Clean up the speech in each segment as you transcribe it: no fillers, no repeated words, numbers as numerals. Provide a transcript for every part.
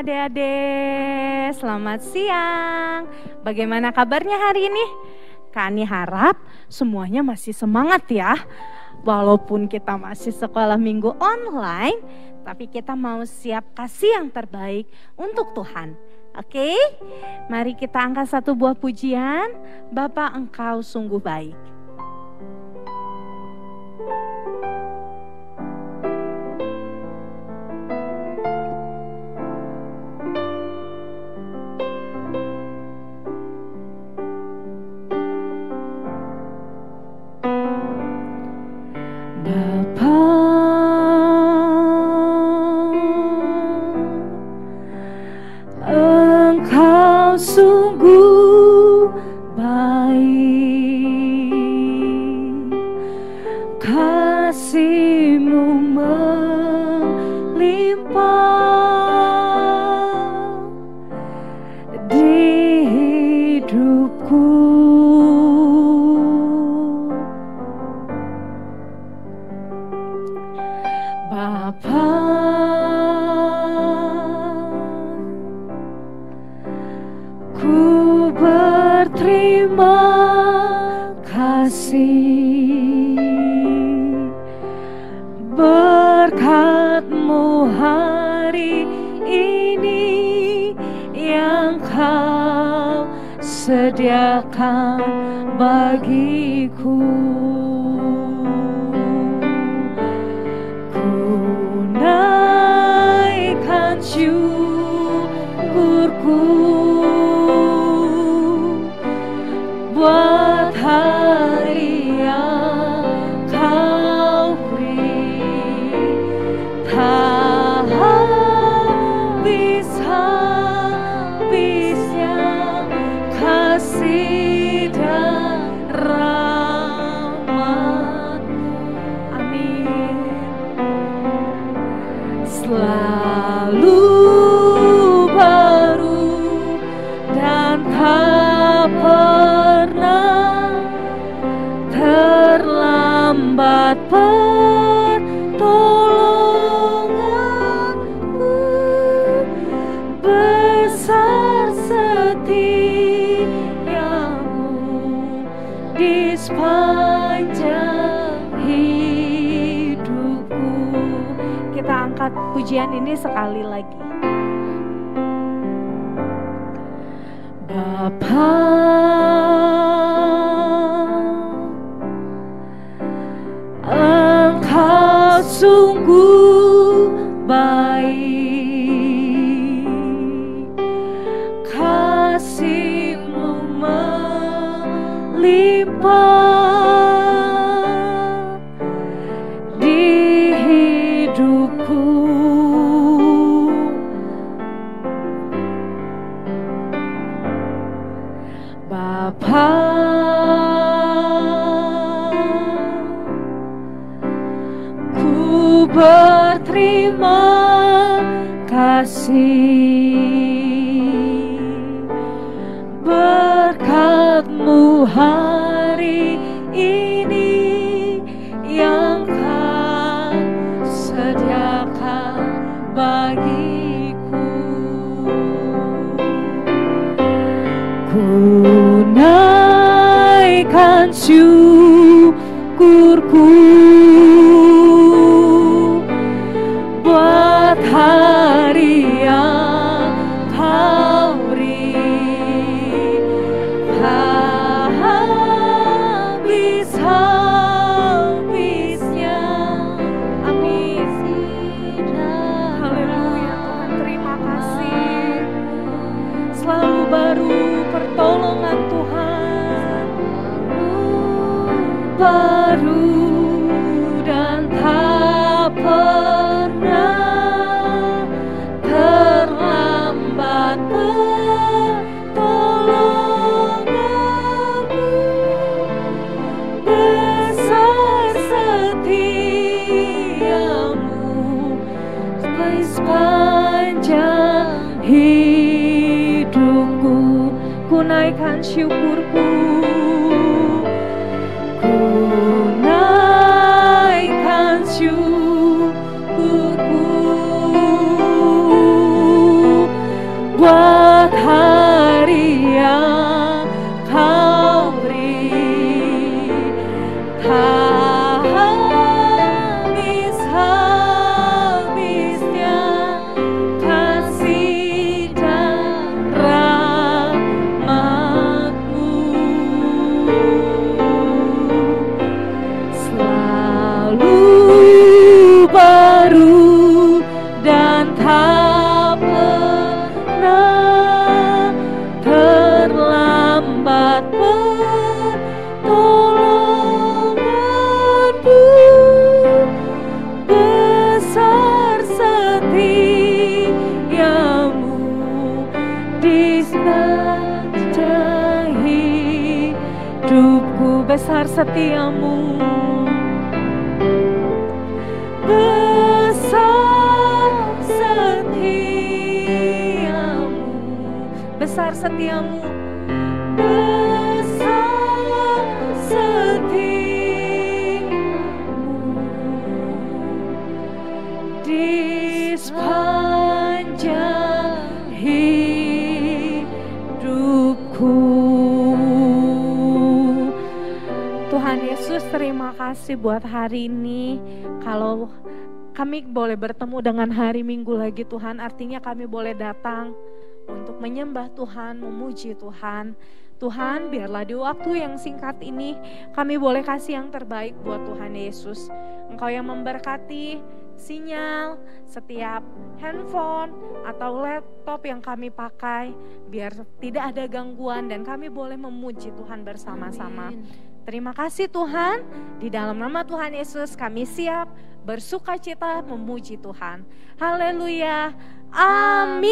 adik-adik, selamat siang. Bagaimana kabarnya hari ini? Kani harap semuanya masih semangat ya. Walaupun kita masih sekolah minggu online, tapi kita mau siap kasih yang terbaik untuk Tuhan. Oke? Mari kita angkat satu buah pujian. Bapa, Engkau sungguh baik. Engkau sungguh baik, kasih-Mu melimpah di hidupku. Bapa, ku berterima kasih, berkat-Mu hari ini yang Kau sediakan bagiku. Ku naikkan syukurku buat hari yang Kau beri, tak habis-habisnya kasih dan rahmat-Mu. Amin. Selalu baru dan tak pernah terlambat pertolongan-Mu, besar setia-Mu di sepanjang hidupku. Kita angkat pujian ini sekali lagi. Bapa, Engkau sungguh baik, kasih-Mu melimpah di hidupku. Bapa, ku berterima kasih, berkat-Mu hari ini yang Kau sediakan bagiku. Ku naikkan syukurku buat hari yang Kau beri, tak habis-habisnya. Amin. Haleluya Tuhan, terima kasih. Selalu baru pertolongan Tuhan, baru dan tak pernah terlambat pertolongan-Mu, besar setia-Mu di sepanjang hidupku. Ku naikkan syukurku, ku naikkan syukurku buat hari yang kau beri. Tak habis-habisnya kasih dan rahmat-Mu, selalu baru dan tak pernah terlambat pertolongan-Mu. Besar setiamu di sepanjang hidupku. Besar setiamu, besar setiamu, besar setiamu, besar setiamu di sepanjang hidupku. Tuhan Yesus, terima kasih buat hari ini. Kalau kami boleh bertemu dengan hari Minggu lagi Tuhan, artinya kami boleh datang untuk menyembah Tuhan, memuji Tuhan. Tuhan, biarlah di waktu yang singkat ini kami boleh kasih yang terbaik buat Tuhan Yesus. Engkau yang memberkati sinyal setiap handphone atau laptop yang kami pakai, biar tidak ada gangguan dan kami boleh memuji Tuhan bersama-sama. Terima kasih Tuhan, di dalam nama Tuhan Yesus kami siap bersuka cita memuji Tuhan. Haleluya, amin.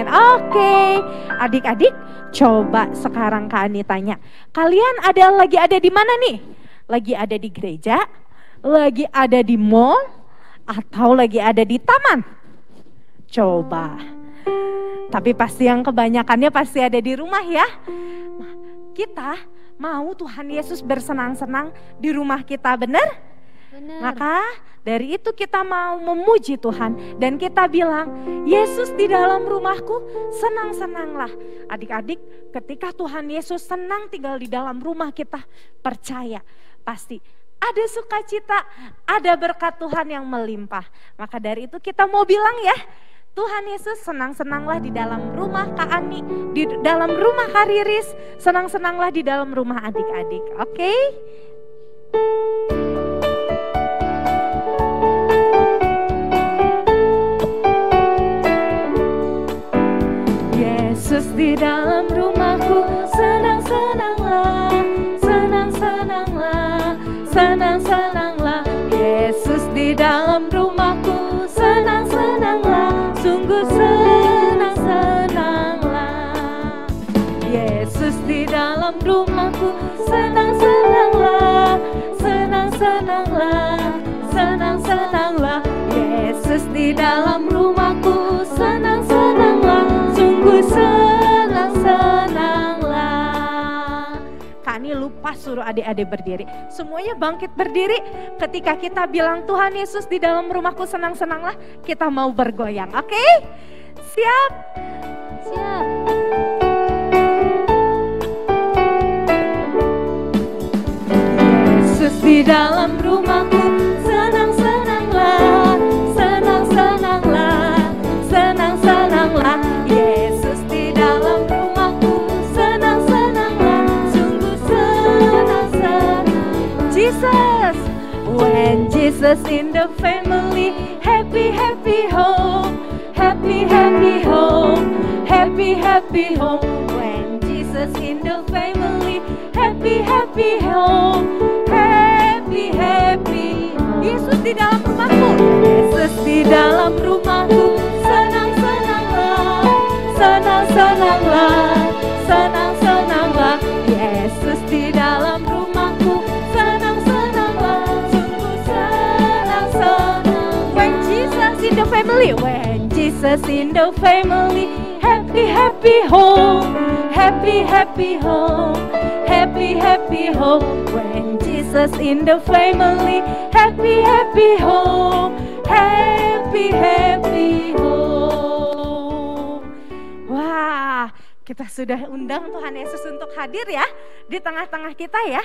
Oke, adik-adik coba sekarang Kak Ani tanya, kalian lagi ada di mana nih? Lagi ada di gereja, lagi ada di mall, atau lagi ada di taman? Coba, tapi pasti yang kebanyakannya pasti ada di rumah ya. Kita mau Tuhan Yesus bersenang-senang di rumah kita, benar? Maka dari itu kita mau memuji Tuhan dan kita bilang, Yesus di dalam rumahku, senang-senanglah. Adik-adik, ketika Tuhan Yesus senang tinggal di dalam rumah kita, percaya pasti ada sukacita, ada berkat Tuhan yang melimpah. Maka dari itu kita mau bilang ya, Tuhan Yesus senang-senanglah di dalam rumah Kak Ani, di dalam rumah Kak Riris, senang-senanglah di dalam rumah adik-adik. Oke? Yesus di dalam rumahku, senang-senanglah, senang-senanglah, senang-senanglah. Yesus di dalam rumahku, senang-senanglah, sungguh senang-senanglah. Yesus di dalam rumahku, senang-senanglah, senang-senanglah, senang-senanglah. Yesus di dalam rumahku, senang-senanglah, sungguh senang-senanglah. Kak Ani lupa suruh adik-adik berdiri. Semuanya bangkit berdiri. Ketika kita bilang Tuhan Yesus di dalam rumahku, senang-senanglah, kita mau bergoyang. Oke? Siap? Siap. Yesus di dalam rumahku, senang-senanglah, senang-senanglah, senang-senanglah. Yesus di dalam rumahku, senang-senanglah, sungguh senang-senang. Jesus, when Jesus in the family, happy happy home, happy happy home, happy happy home. When Jesus in the family, happy happy home, happy happy home. Yesus di dalam rumahku, Yesus di dalam rumahku, senang-senanglah, senang-senanglah, senang-senanglah. Yesus di dalam rumahku, senang-senanglah, sungguh senang-senang. When Jesus in the family, when Jesus in the family, happy happy home, happy happy home, happy happy home. When Jesus in the family, happy happy home, happy happy home. Kita sudah undang Tuhan Yesus untuk hadir ya di tengah-tengah kita ya.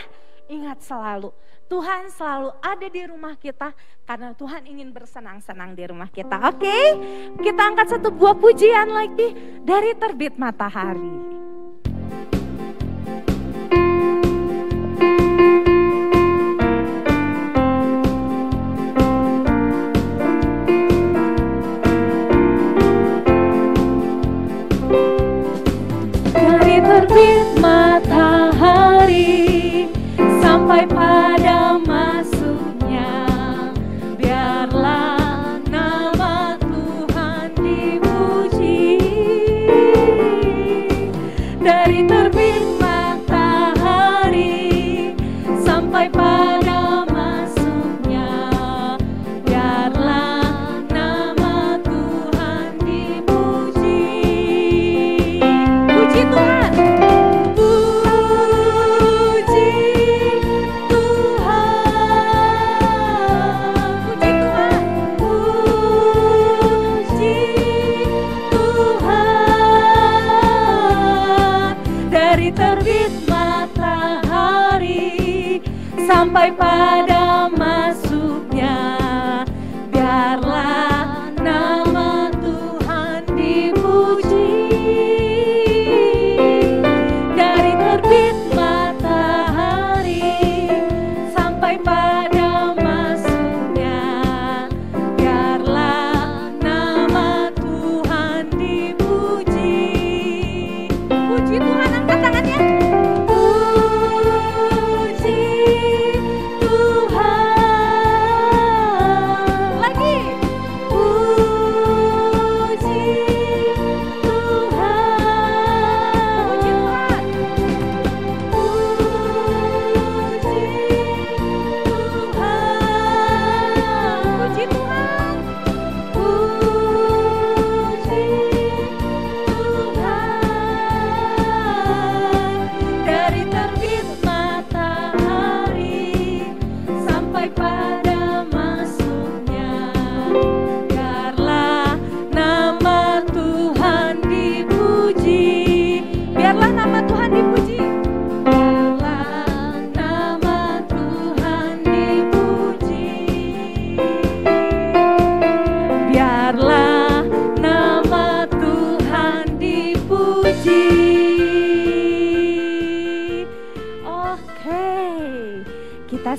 Ingat selalu, Tuhan selalu ada di rumah kita karena Tuhan ingin bersenang-senang di rumah kita. Oke, kita angkat satu buah pujian lagi dari Terbit Matahari. Dari terbit matahari sampai pada masuknya, biarlah nama Tuhan dipuji. Dari terbit matahari sampai pada masuknya, biarlah nama Tuhan dipuji. Puji Tuhan. Sampai pada masuknya, biarlah nama Tuhan dipuji. Dari terbit matahari sampai pada masuknya, biarlah nama Tuhan dipuji. Puji Tuhan, angkat tangannya.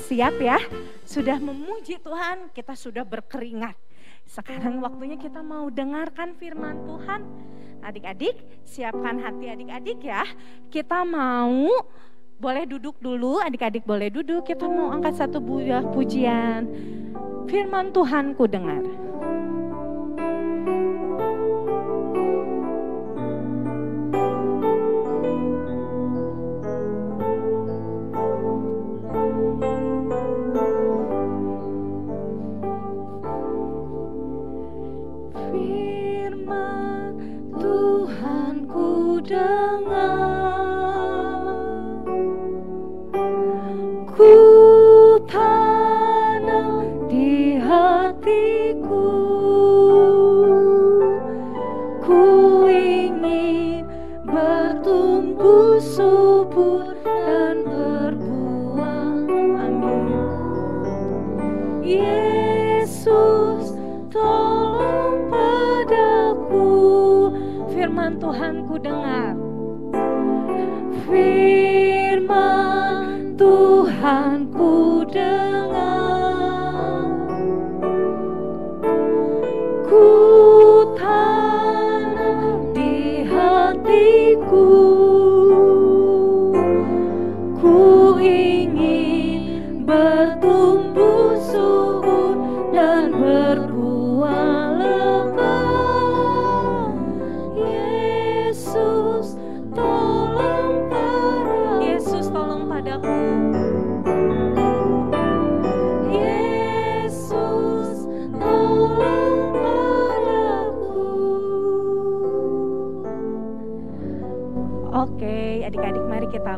Siap ya, sudah memuji Tuhan, kita sudah berkeringat. Sekarang waktunya kita mau dengarkan firman Tuhan. Adik-adik, siapkan hati adik-adik ya. Kita mau, boleh duduk dulu, adik-adik boleh duduk. Kita mau angkat satu buah pujian. Firman Tuhan ku dengar.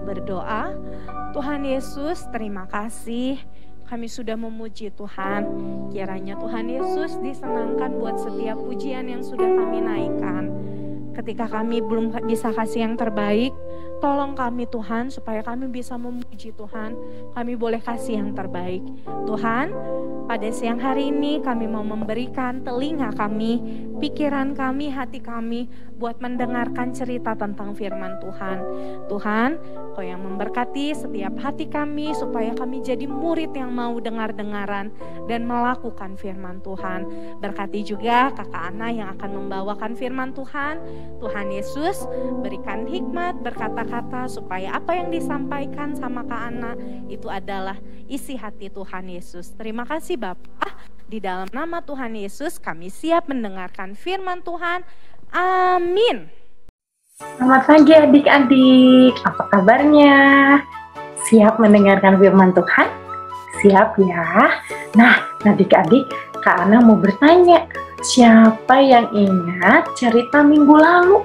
Berdoa. Tuhan Yesus, terima kasih kami sudah memuji Tuhan. Kiranya Tuhan Yesus disenangkan buat setiap pujian yang sudah kami naikkan. Ketika kami belum bisa kasih yang terbaik, tolong kami Tuhan supaya kami bisa memuji Tuhan. Kami boleh kasih yang terbaik. Tuhan, pada siang hari ini kami mau memberikan telinga kami, pikiran kami, hati kami buat mendengarkan cerita tentang firman Tuhan. Tuhan, Kau yang memberkati setiap hati kami supaya kami jadi murid yang mau dengar-dengaran dan melakukan firman Tuhan. Berkati juga Kakak Ana yang akan membawakan firman Tuhan. Tuhan Yesus berikan hikmat berkata-kata supaya apa yang disampaikan sama Kak Ana itu adalah isi hati Tuhan Yesus. Terima kasih Bapak, di dalam nama Tuhan Yesus kami siap mendengarkan firman Tuhan. Amin. Selamat pagi adik-adik, apa kabarnya? Siap mendengarkan firman Tuhan? Siap ya? Nah adik-adik, Kak Ana mau bertanya, siapa yang ingat cerita minggu lalu?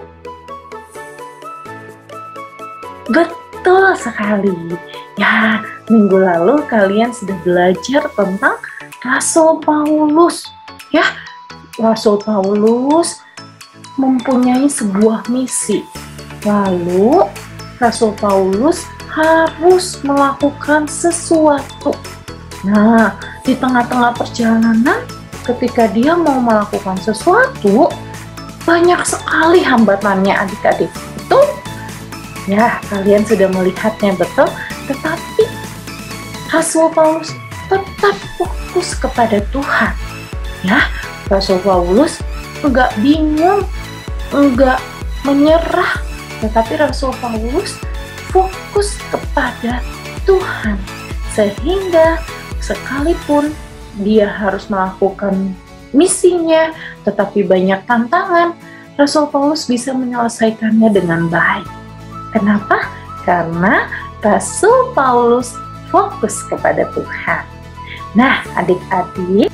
Betul sekali. Ya, minggu lalu kalian sudah belajar tentang Rasul Paulus. Ya, Rasul Paulus mempunyai sebuah misi. Lalu, Rasul Paulus harus melakukan sesuatu. Nah, di tengah-tengah perjalanan, ketika dia mau melakukan sesuatu, banyak sekali hambatannya adik-adik. Betul? Ya, kalian sudah melihatnya betul. Tetapi, Rasul Paulus tetap fokus kepada Tuhan. Ya, Rasul Paulus enggak bingung, enggak menyerah, tetapi Rasul Paulus fokus kepada Tuhan, sehingga sekalipun dia harus melakukan misinya, tetapi banyak tantangan, Rasul Paulus bisa menyelesaikannya dengan baik. Kenapa? Karena Rasul Paulus fokus kepada Tuhan. Nah, adik-adik,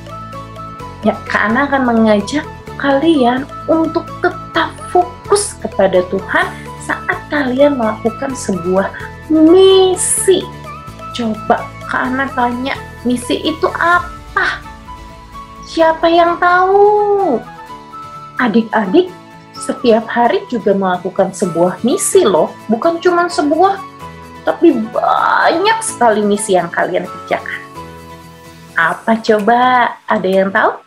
ya, Kak Ana akan mengajak kalian untuk tetap fokus kepada Tuhan saat kalian melakukan sebuah misi. Coba Kak Ana tanya, misi itu apa? Siapa yang tahu? Adik-adik setiap hari juga melakukan sebuah misi loh, bukan cuma sebuah, tapi banyak sekali misi yang kalian kerjakan. Apa coba? Ada yang tahu?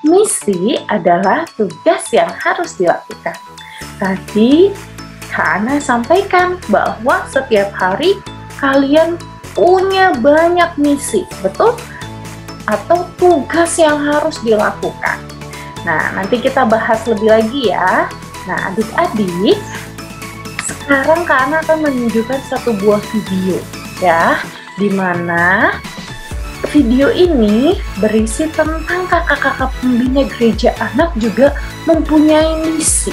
Misi adalah tugas yang harus dilakukan. Tadi Kak Ana sampaikan bahwa setiap hari kalian punya banyak misi, betul? Atau tugas yang harus dilakukan. Nah, nanti kita bahas lebih lagi ya. Nah, adik-adik, sekarang Kak Ana akan menunjukkan satu buah video ya, di mana video ini berisi tentang kakak-kakak pembina gereja anak juga mempunyai misi.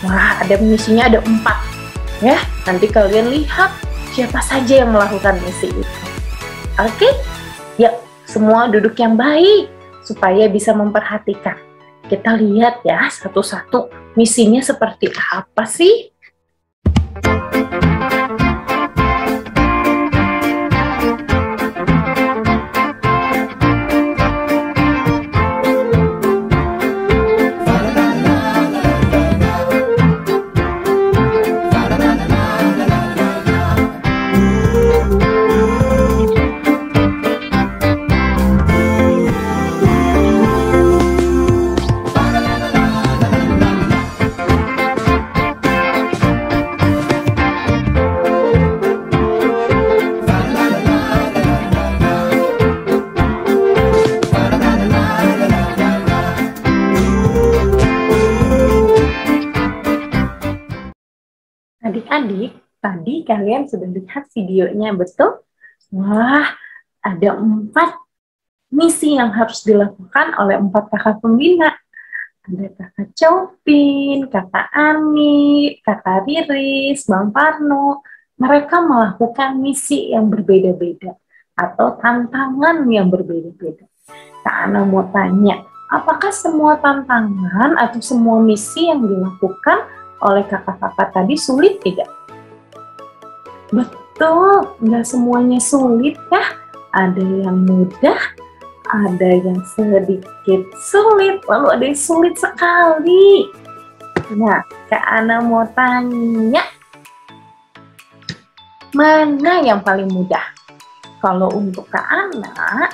Wah, ada misinya ada 4 ya. Nanti kalian lihat siapa saja yang melakukan misi itu. Oke? Ya, semua duduk yang baik supaya bisa memperhatikan. Kita lihat ya satu-satu misinya seperti apa sih? Adik-adik, tadi kalian sudah lihat videonya, betul? Wah, ada 4 misi yang harus dilakukan oleh 4 kakak pembina. Ada kakak Copin, kakak Ani, kakak Riris, Bang Parno. Mereka melakukan misi yang berbeda-beda atau tantangan yang berbeda-beda. Kak Ana mau tanya, apakah semua tantangan atau semua misi yang dilakukan oleh kakak-kakak tadi sulit tidak? Betul, nggak semuanya sulit ya. Ada yang mudah, ada yang sedikit sulit, lalu ada yang sulit sekali. Nah, Kak Ana mau tanya, mana yang paling mudah? Kalau untuk Kak Ana,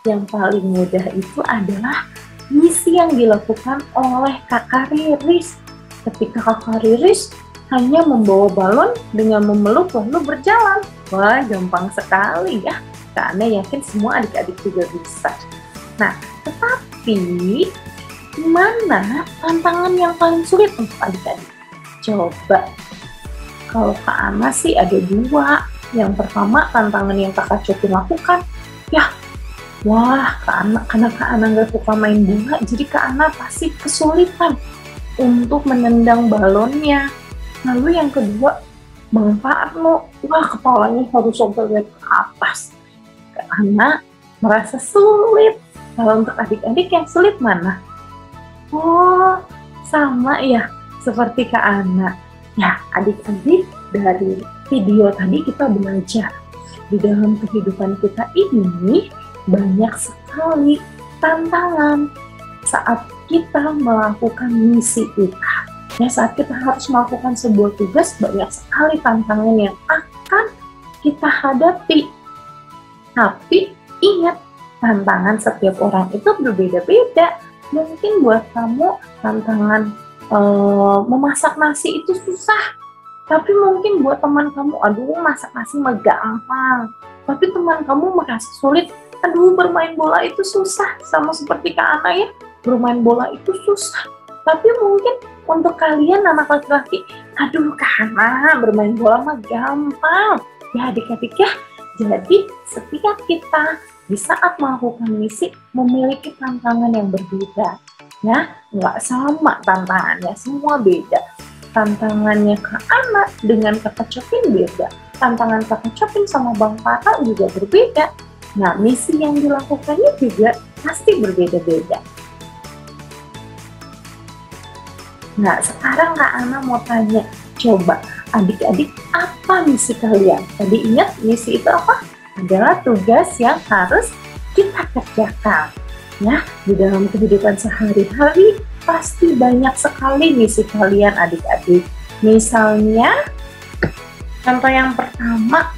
yang paling mudah itu adalah misi yang dilakukan oleh Kakak Riris. Ketika Kakak Riris hanya membawa balon dengan memeluk lalu berjalan. Wah, gampang sekali ya. Kak Ana yakin semua adik-adik juga bisa. Nah, tetapi mana tantangan yang paling sulit untuk adik-adik? Coba, kalau Kak Ana sih ada dua. Yang pertama, tantangan yang Kakak Coki lakukan, ya, wah, karena Kak Ana nggak suka main bola, jadi Kak Ana pasti kesulitan untuk menendang balonnya. Lalu yang kedua, Bang Parno, wah, kepalanya harus sampai ke atas. Kak Ana merasa sulit. Kalau untuk adik-adik yang sulit mana? Oh, sama ya, seperti Kak Ana. Ya, adik-adik, dari video tadi kita belajar di dalam kehidupan kita ini banyak sekali tantangan saat kita melakukan misi kita. Ya, saat kita harus melakukan sebuah tugas, banyak sekali tantangan yang akan kita hadapi. Tapi ingat, tantangan setiap orang itu berbeda-beda. Mungkin buat kamu tantangan memasak nasi itu susah. Tapi mungkin buat teman kamu, aduh, masak nasi mah gampang. Tapi teman kamu merasa sulit, aduh, bermain bola itu susah. Sama seperti Kak Ana ya, bermain bola itu susah. Tapi mungkin untuk kalian anak laki-laki, aduh, Kak Ana, bermain bola mah gampang. Ya adik-adik ya, jadi setiap kita di saat melakukan misi memiliki tantangan yang berbeda. Ya, nggak sama tantangannya, semua beda. Tantangannya Kak Ana dengan Kakak Copin beda. Tantangan Kakak Copin sama Bang Pata juga berbeda. Nah, misi yang dilakukannya juga pasti berbeda-beda. Nah, sekarang Kak Ana mau tanya, coba adik-adik, apa misi kalian? Tadi ingat misi itu apa? Adalah tugas yang harus kita kerjakan. Ya, di dalam kehidupan sehari-hari pasti banyak sekali misi kalian adik-adik. Misalnya, contoh yang pertama,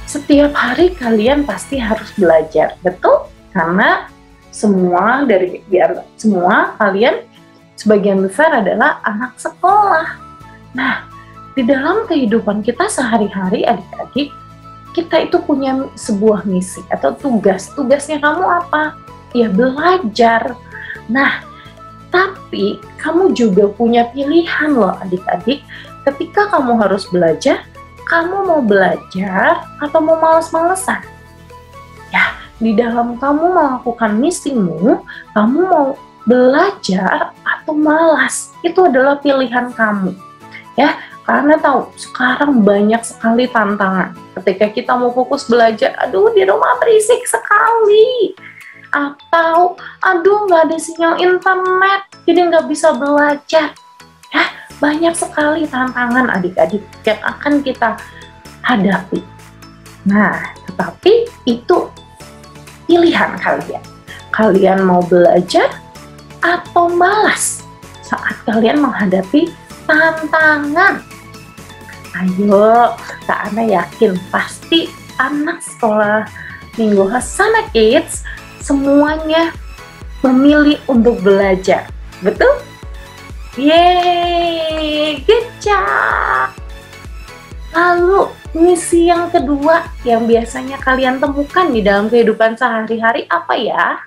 setiap hari kalian pasti harus belajar, betul? Karena semua kalian sebagian besar adalah anak sekolah. Nah, di dalam kehidupan kita sehari-hari adik-adik, kita itu punya sebuah misi atau tugas. Tugasnya kamu apa? Ya, belajar. Nah, tapi kamu juga punya pilihan loh adik-adik. Ketika kamu harus belajar, kamu mau belajar atau mau malas-malesan? Ya, di dalam kamu melakukan misimu, kamu mau belajar atau malas? Itu adalah pilihan kamu. Ya, karena tahu sekarang banyak sekali tantangan. Ketika kita mau fokus belajar, aduh, di rumah berisik sekali. Atau aduh, nggak ada sinyal internet, jadi nggak bisa belajar. Ya, banyak sekali tantangan adik-adik yang akan kita hadapi. Nah, tetapi itu pilihan kalian. Kalian mau belajar atau malas saat kalian menghadapi tantangan. Ayo, Kak Ana yakin pasti anak sekolah Minggu Hasanah Kids semuanya memilih untuk belajar, betul? Yeay, good job! Lalu, misi yang kedua yang biasanya kalian temukan di dalam kehidupan sehari-hari apa ya?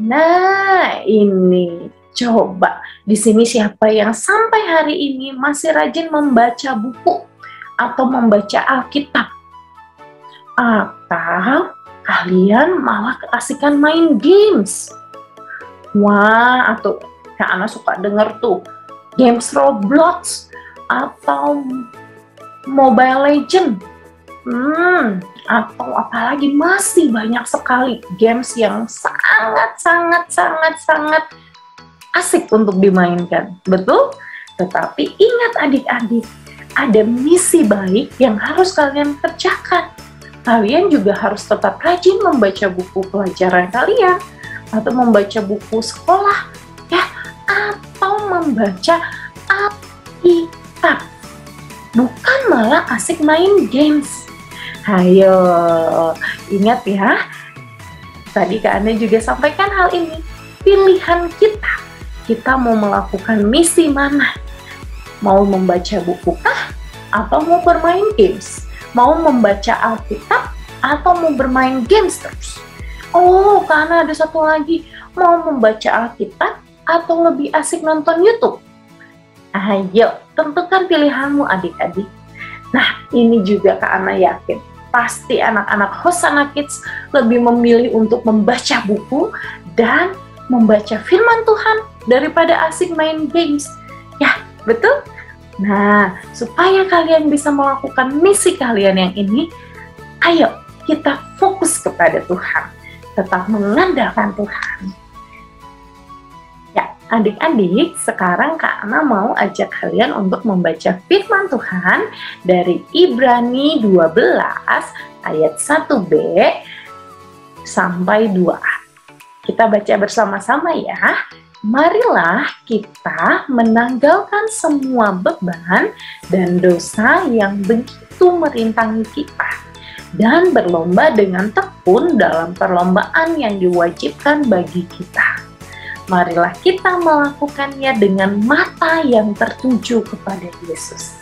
Nah, ini. Coba, di sini siapa yang sampai hari ini masih rajin membaca buku atau membaca Alkitab? Atau kalian malah keasikan main games? Wah, atau Kak Ana suka denger tuh games Roblox atau Mobile Legend. Atau apalagi masih banyak sekali games yang sangat asik untuk dimainkan, betul? Tetapi ingat adik-adik, ada misi baik yang harus kalian kerjakan. Kalian juga harus tetap rajin membaca buku pelajaran kalian, atau membaca buku sekolah, ya, atau membaca Alkitab, bukan malah asik main games. Ayo, ingat ya, tadi Kak Ana juga sampaikan hal ini. Pilihan kita mau melakukan misi mana? Mau membaca buku kah? Atau mau bermain games? Mau membaca Alkitab? Atau mau bermain games terus? Oh, Kak Ana ada satu lagi. Mau membaca Alkitab? Atau lebih asik nonton YouTube? Ayo, tentukan pilihanmu adik-adik. Nah, ini juga Kak Ana yakin, pasti anak-anak Hosana Kids lebih memilih untuk membaca buku dan membaca firman Tuhan daripada asik main games. Ya, betul? Nah, supaya kalian bisa melakukan misi kalian yang ini, ayo kita fokus kepada Tuhan, tetap mengandalkan Tuhan. Ya, adik-adik, sekarang Kak Ana mau ajak kalian untuk membaca firman Tuhan dari Ibrani 12 ayat 1b sampai 2a. Kita baca bersama-sama ya. Marilah kita menanggalkan semua beban dan dosa yang begitu merintangi kita, dan berlomba dengan tekun dalam perlombaan yang diwajibkan bagi kita. Marilah kita melakukannya dengan mata yang tertuju kepada Yesus.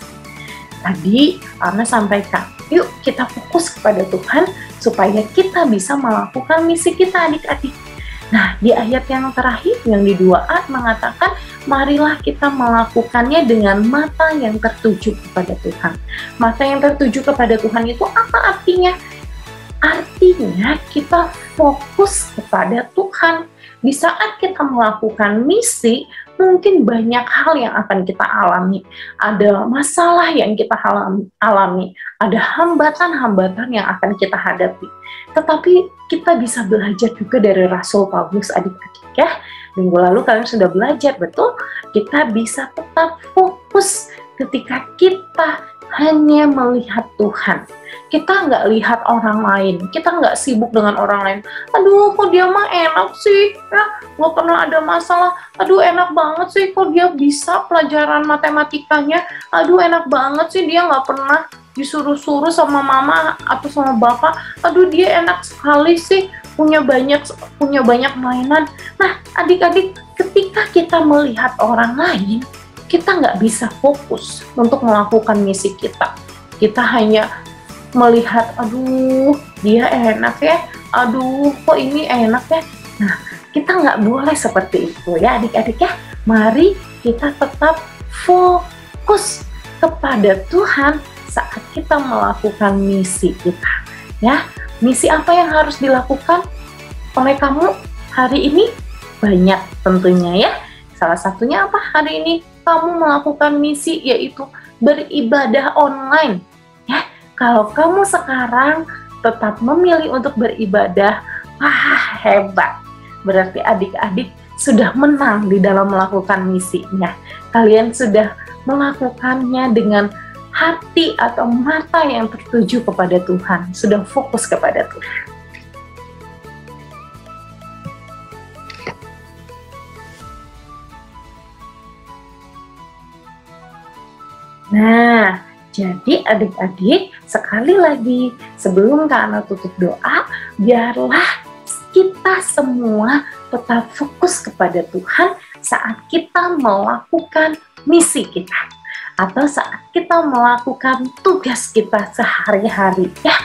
Tadi Ana sampaikan, yuk kita fokus kepada Tuhan supaya kita bisa melakukan misi kita adik-adik. Nah, di ayat yang terakhir yang di 2a mengatakan, marilah kita melakukannya dengan mata yang tertuju kepada Tuhan. Mata yang tertuju kepada Tuhan itu apa artinya? Artinya kita fokus kepada Tuhan. Di saat kita melakukan misi, mungkin banyak hal yang akan kita alami. Ada masalah yang kita alami, ada hambatan-hambatan yang akan kita hadapi. Tetapi kita bisa belajar juga dari Rasul Paulus adik-adik ya. Minggu lalu kalian sudah belajar, betul? Kita bisa tetap fokus ketika kita hanya melihat Tuhan. Kita nggak lihat orang lain, kita nggak sibuk dengan orang lain. Aduh, kok dia mah enak sih, ya nggak pernah ada masalah. Aduh, enak banget sih, kok dia bisa pelajaran matematikanya. Aduh, enak banget sih, dia nggak pernah disuruh-suruh sama mama atau sama bapak. Aduh, dia enak sekali sih, punya banyak mainan. Nah, adik-adik, ketika kita melihat orang lain, kita nggak bisa fokus untuk melakukan misi kita. Kita hanya melihat, aduh dia enak ya, aduh kok ini enak ya. Nah, kita nggak boleh seperti itu ya adik-adik ya. Mari kita tetap fokus kepada Tuhan saat kita melakukan misi kita ya. Misi apa yang harus dilakukan oleh kamu hari ini? Banyak tentunya ya. Salah satunya apa hari ini? Kamu melakukan misi yaitu beribadah online. Kalau kamu sekarang tetap memilih untuk beribadah, wah hebat. Berarti adik-adik sudah menang di dalam melakukan misinya. Kalian sudah melakukannya dengan hati atau mata yang tertuju kepada Tuhan. Sudah fokus kepada Tuhan. Nah, jadi adik-adik, sekali lagi sebelum Kak Ana tutup doa, biarlah kita semua tetap fokus kepada Tuhan saat kita melakukan misi kita atau saat kita melakukan tugas kita sehari-hari ya.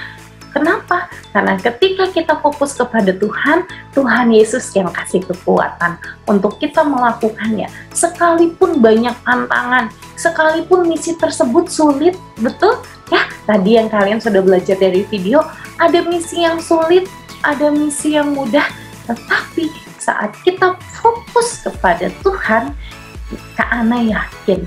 Kenapa? Karena ketika kita fokus kepada Tuhan, Tuhan Yesus yang kasih kekuatan untuk kita melakukannya. Sekalipun banyak tantangan, sekalipun misi tersebut sulit, betul? Ya, tadi yang kalian sudah belajar dari video, ada misi yang sulit, ada misi yang mudah, tetapi saat kita fokus kepada Tuhan, Kak Ana yakin,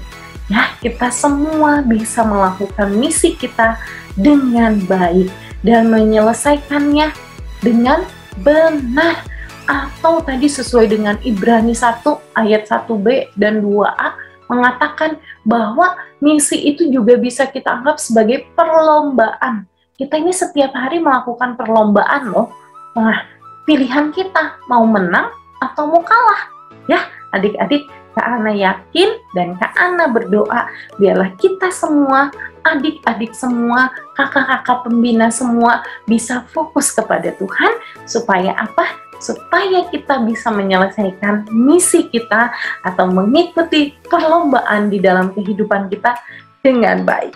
ya kita semua bisa melakukan misi kita dengan baik dan menyelesaikannya dengan benar, atau tadi sesuai dengan Ibrani 1 ayat 1b dan 2a mengatakan bahwa misi itu juga bisa kita anggap sebagai perlombaan. Kita ini setiap hari melakukan perlombaan loh. Nah, pilihan kita mau menang atau mau kalah. Ya, adik-adik, Kak Ana yakin dan Kak Ana berdoa biarlah kita semua, adik-adik semua, kakak-kakak pembina semua bisa fokus kepada Tuhan. Supaya apa? Supaya kita bisa menyelesaikan misi kita atau mengikuti perlombaan di dalam kehidupan kita dengan baik.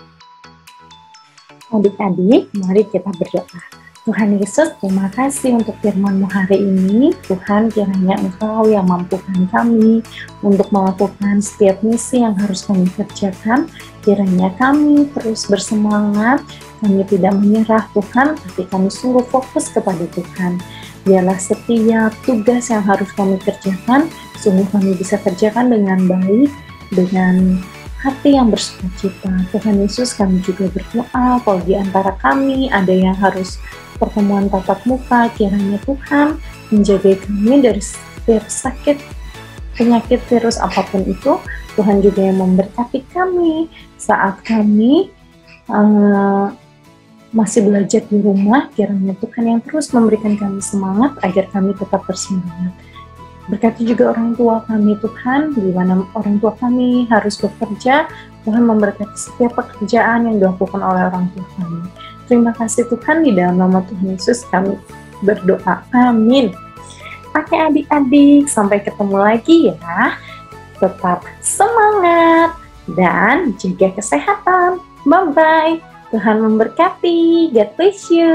Adik-adik, mari kita berdoa. Tuhan Yesus, terima kasih untuk firman-Mu hari ini. Tuhan, kiranya Engkau yang mampukan kami untuk melakukan setiap misi yang harus kami kerjakan. Kiranya kami terus bersemangat, kami tidak menyerah Tuhan, tapi kami sungguh fokus kepada Tuhan. Biarlah setiap tugas yang harus kami kerjakan, sungguh kami bisa kerjakan dengan baik, dengan hati yang bersukacita. Tuhan Yesus, kami juga berdoa kalau di antara kami ada yang harus pertemuan tatap muka, kiranya Tuhan menjaga kami dari setiap sakit, penyakit, virus apapun itu. Tuhan juga yang memberkati kami saat kami masih belajar di rumah. Kiranya Tuhan yang terus memberikan kami semangat agar kami tetap bersemangat. Berkati juga orang tua kami Tuhan, di mana orang tua kami harus bekerja. Tuhan memberkati setiap pekerjaan yang dilakukan oleh orang tua kami. Terima kasih Tuhan, di dalam nama Tuhan Yesus kami berdoa. Amin. Oke adik-adik, sampai ketemu lagi ya. Tetap semangat dan jaga kesehatan. Bye-bye. Tuhan memberkati. God bless you.